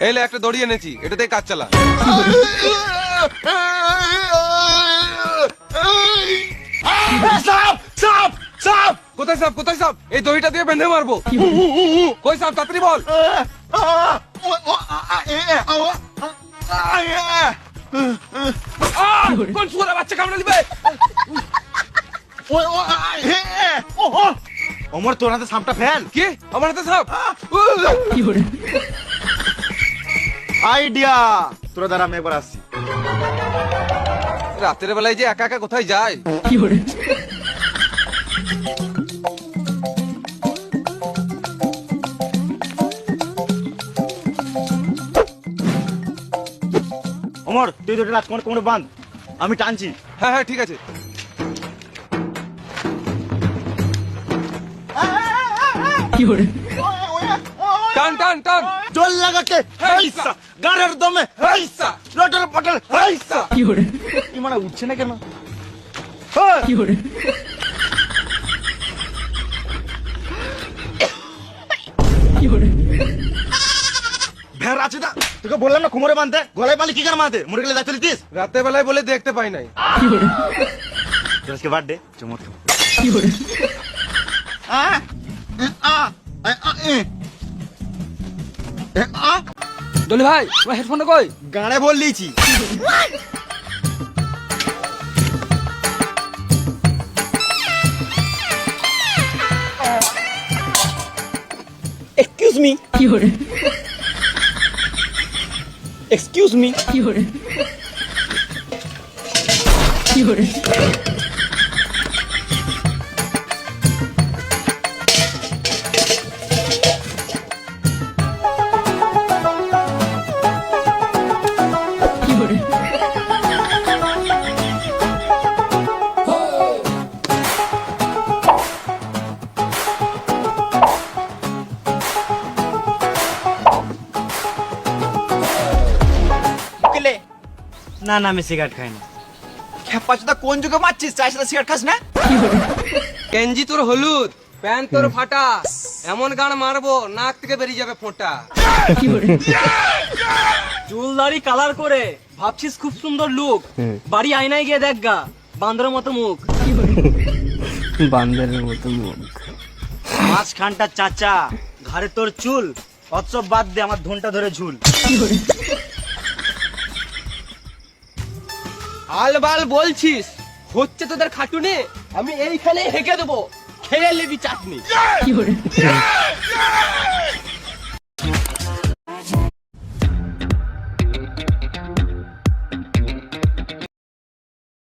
এলে একটা দড়ি এনেছি, এটাতে কাজ চালা। সাপ সাপ সাপ কোথায় সাপ, কোথায় সাপ? এই দড়িটা দিয়ে বেঁধে মারবো। কই সাপ, তাড়াতাড়ি বল। কোন শুয়োরের বাচ্চা কামড়ে দিবে? অমর তোর হাতে সাপটা ফেল। কি আমার হাতে সাপ? আইডিয়া, তোরা দ্বারা আমি একবার আসছি। রাতের বেলায় যে একা একা কোথায় যায়? অমর তুই দুটো রাজকুমার কোমরে বাঁধ, আমি টানছি। হ্যাঁ হ্যাঁ ঠিক আছে। টান টান টান। জল লাগাতে হাইসা, গাড়ের দমে হাইসা, লটর পটর হাইসা। কি মানে উঠছে না কেন? ভেড় আছে না, তোকে বললাম না কোমরে বাঁধতে, গলায় পালি কি কার মাঝে মরে গেলে দায়িত্ব নিতিস। রাতের বেলায় বলে দেখতে পাই নাই। আজকে বার্থডে চমৎ। দলি ভাই তোমার হেডফোনটা কই? গানে বল লিয়েছি। Excuse me, excuse me. না না আমি সিগারেট খাই না। খেপা চোদা কোন যুগে মারছিস? চাই সাথে সিগারেট খাস না? গেঞ্জি তোর হলুদ, প্যান্ট তোর ফাটা, এমন গান মারবো নাক থেকে বেরিয়ে যাবে ফোঁটা। চুল দাড়ি কালার করে ভাবছিস খুব সুন্দর লুক, বাড়ি আয়নায় গিয়ে দেখ গা বান্দরের মতো মুখ। বান্দরের মতো মুখ। মাছ খানটা চাচা, ঘাড়ে তোর চুল, অৎসব বাদ দে, আমার ধনটা ধরে ঝুল। আলবাল বলছিস, হচ্ছে তোদের খাটুনে, আমি এইখানে হেঁকে দেবো, খেয়ে নিবি চাটনি।